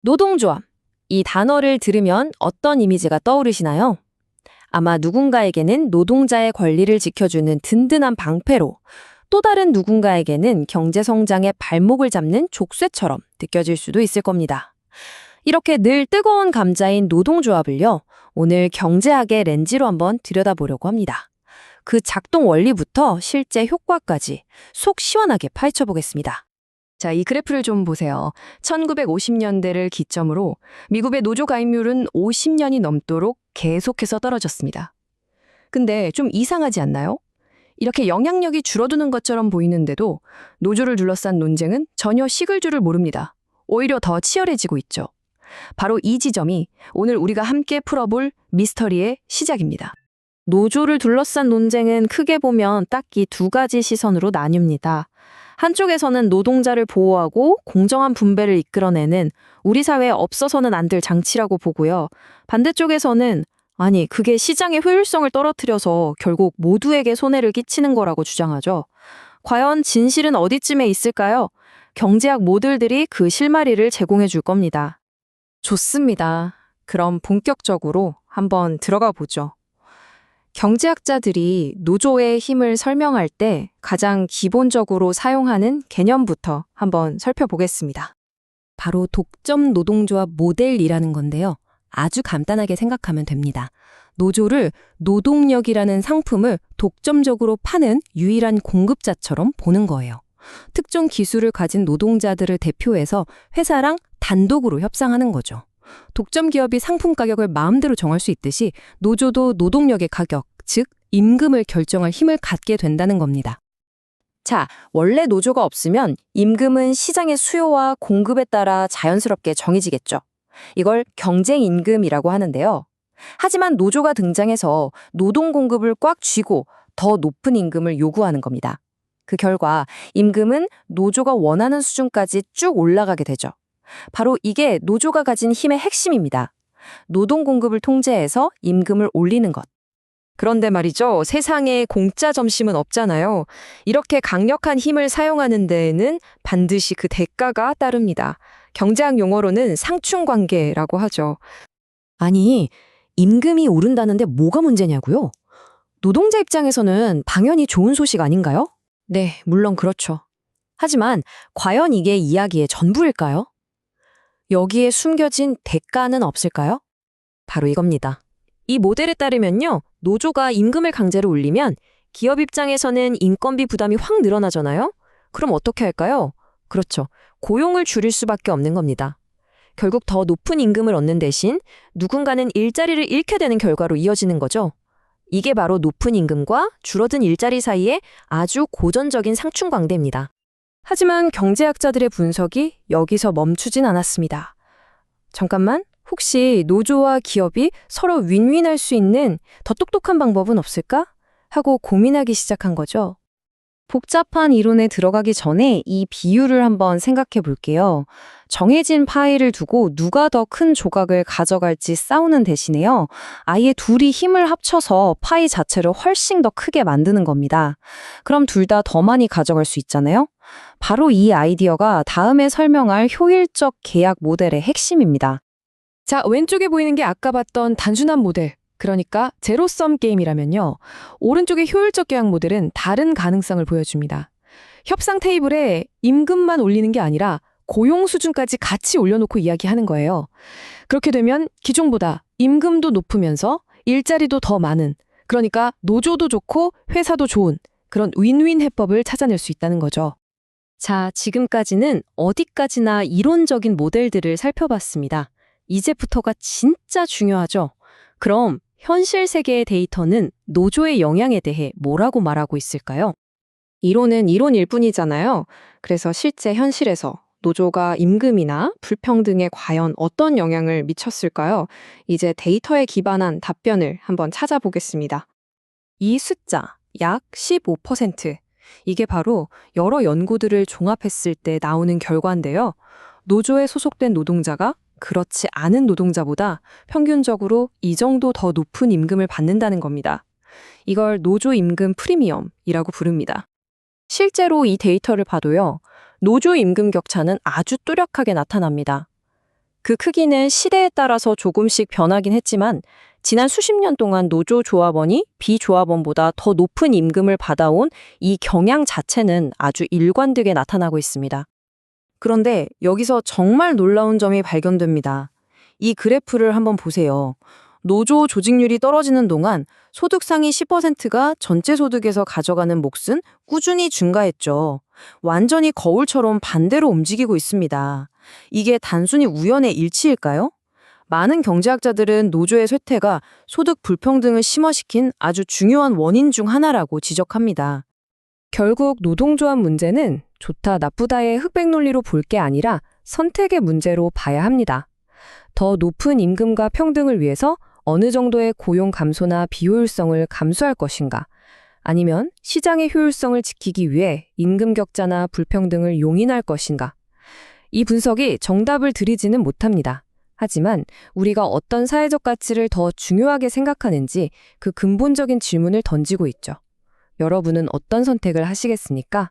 노동조합. 이 단어를 들으면 어떤 이미지가 떠오르시나요? 아마 누군가에게는 노동자의 권리를 지켜주는 든든한 방패로, 또 다른 누군가에게는 경제성장의 발목을 잡는 족쇄처럼 느껴질 수도 있을 겁니다. 이렇게 늘 뜨거운 감자인 노동조합을요, 오늘 경제학의 렌즈로 한번 들여다보려고 합니다. 그 작동 원리부터 실제 효과까지 속 시원하게 파헤쳐 보겠습니다. 자, 이 그래프를 좀 보세요. 1950년대를 기점으로 미국의 노조 가입률은 50년이 넘도록 계속해서 떨어졌습니다. 근데 좀 이상하지 않나요? 이렇게 영향력이 줄어드는 것처럼 보이는데도 노조를 둘러싼 논쟁은 전혀 식을 줄을 모릅니다. 오히려 더 치열해지고 있죠. 바로 이 지점이 오늘 우리가 함께 풀어볼 미스터리의 시작입니다. 노조를 둘러싼 논쟁은 크게 보면 딱 이 두 가지 시선으로 나뉩니다. 한쪽에서는 노동자를 보호하고 공정한 분배를 이끌어내는 우리 사회에 없어서는 안 될 장치라고 보고요. 반대쪽에서는 아니, 그게 시장의 효율성을 떨어뜨려서 결국 모두에게 손해를 끼치는 거라고 주장하죠. 과연 진실은 어디쯤에 있을까요? 경제학 모델들이 그 실마리를 제공해 줄 겁니다. 좋습니다. 그럼 본격적으로 한번 들어가 보죠. 경제학자들이 노조의 힘을 설명할 때 가장 기본적으로 사용하는 개념부터 한번 살펴보겠습니다. 바로 독점 노동조합 모델이라는 건데요. 아주 간단하게 생각하면 됩니다. 노조를 노동력이라는 상품을 독점적으로 파는 유일한 공급자처럼 보는 거예요. 특정 기술을 가진 노동자들을 대표해서 회사랑 단독으로 협상하는 거죠. 독점 기업이 상품 가격을 마음대로 정할 수 있듯이 노조도 노동력의 가격, 즉 임금을 결정할 힘을 갖게 된다는 겁니다. 자, 원래 노조가 없으면 임금은 시장의 수요와 공급에 따라 자연스럽게 정해지겠죠. 이걸 경쟁임금이라고 하는데요. 하지만 노조가 등장해서 노동 공급을 꽉 쥐고 더 높은 임금을 요구하는 겁니다. 그 결과 임금은 노조가 원하는 수준까지 쭉 올라가게 되죠. 바로 이게 노조가 가진 힘의 핵심입니다. 노동 공급을 통제해서 임금을 올리는 것. 그런데 말이죠. 세상에 공짜 점심은 없잖아요. 이렇게 강력한 힘을 사용하는 데에는 반드시 그 대가가 따릅니다. 경제학 용어로는 상충관계라고 하죠. 아니, 임금이 오른다는데 뭐가 문제냐고요? 노동자 입장에서는 당연히 좋은 소식 아닌가요? 네, 물론 그렇죠. 하지만 과연 이게 이야기의 전부일까요? 여기에 숨겨진 대가는 없을까요? 바로 이겁니다. 이 모델에 따르면요, 노조가 임금을 강제로 올리면 기업 입장에서는 인건비 부담이 확 늘어나잖아요? 그럼 어떻게 할까요? 그렇죠. 고용을 줄일 수밖에 없는 겁니다. 결국 더 높은 임금을 얻는 대신 누군가는 일자리를 잃게 되는 결과로 이어지는 거죠. 이게 바로 높은 임금과 줄어든 일자리 사이의 아주 고전적인 상충관계입니다. 하지만 경제학자들의 분석이 여기서 멈추진 않았습니다. 잠깐만, 혹시 노조와 기업이 서로 윈윈할 수 있는 더 똑똑한 방법은 없을까? 하고 고민하기 시작한 거죠. 복잡한 이론에 들어가기 전에 이 비유를 한번 생각해 볼게요. 정해진 파일을 두고 누가 더 큰 조각을 가져갈지 싸우는 대신에요. 아예 둘이 힘을 합쳐서 파이 자체를 훨씬 더 크게 만드는 겁니다. 그럼 둘 다 더 많이 가져갈 수 있잖아요? 바로 이 아이디어가 다음에 설명할 효율적 계약 모델의 핵심입니다. 자, 왼쪽에 보이는 게 아까 봤던 단순한 모델, 그러니까 제로섬 게임이라면요. 오른쪽의 효율적 계약 모델은 다른 가능성을 보여줍니다. 협상 테이블에 임금만 올리는 게 아니라 고용 수준까지 같이 올려놓고 이야기하는 거예요. 그렇게 되면 기존보다 임금도 높으면서 일자리도 더 많은, 그러니까 노조도 좋고 회사도 좋은 그런 윈윈 해법을 찾아낼 수 있다는 거죠. 자, 지금까지는 어디까지나 이론적인 모델들을 살펴봤습니다. 이제부터가 진짜 중요하죠. 그럼 현실 세계의 데이터는 노조의 영향에 대해 뭐라고 말하고 있을까요? 이론은 이론일 뿐이잖아요. 그래서 실제 현실에서 노조가 임금이나 불평등에 과연 어떤 영향을 미쳤을까요? 이제 데이터에 기반한 답변을 한번 찾아보겠습니다. 이 숫자, 약 15%. 이게 바로 여러 연구들을 종합했을 때 나오는 결과인데요. 노조에 소속된 노동자가 그렇지 않은 노동자보다 평균적으로 이 정도 더 높은 임금을 받는다는 겁니다. 이걸 노조 임금 프리미엄이라고 부릅니다. 실제로 이 데이터를 봐도요, 노조 임금 격차는 아주 뚜렷하게 나타납니다. 그 크기는 시대에 따라서 조금씩 변하긴 했지만 지난 수십 년 동안 노조 조합원이 비조합원보다 더 높은 임금을 받아온 이 경향 자체는 아주 일관되게 나타나고 있습니다. 그런데 여기서 정말 놀라운 점이 발견됩니다. 이 그래프를 한번 보세요. 노조 조직률이 떨어지는 동안 소득 상위 10%가 전체 소득에서 가져가는 몫은 꾸준히 증가했죠. 완전히 거울처럼 반대로 움직이고 있습니다. 이게 단순히 우연의 일치일까요? 많은 경제학자들은 노조의 쇠퇴가 소득 불평등을 심화시킨 아주 중요한 원인 중 하나라고 지적합니다. 결국 노동조합 문제는 좋다 나쁘다의 흑백 논리로 볼 게 아니라 선택의 문제로 봐야 합니다. 더 높은 임금과 평등을 위해서 어느 정도의 고용 감소나 비효율성을 감수할 것인가, 아니면 시장의 효율성을 지키기 위해 임금 격차나 불평등을 용인할 것인가. 이 분석이 정답을 드리지는 못합니다. 하지만 우리가 어떤 사회적 가치를 더 중요하게 생각하는지 그 근본적인 질문을 던지고 있죠. 여러분은 어떤 선택을 하시겠습니까?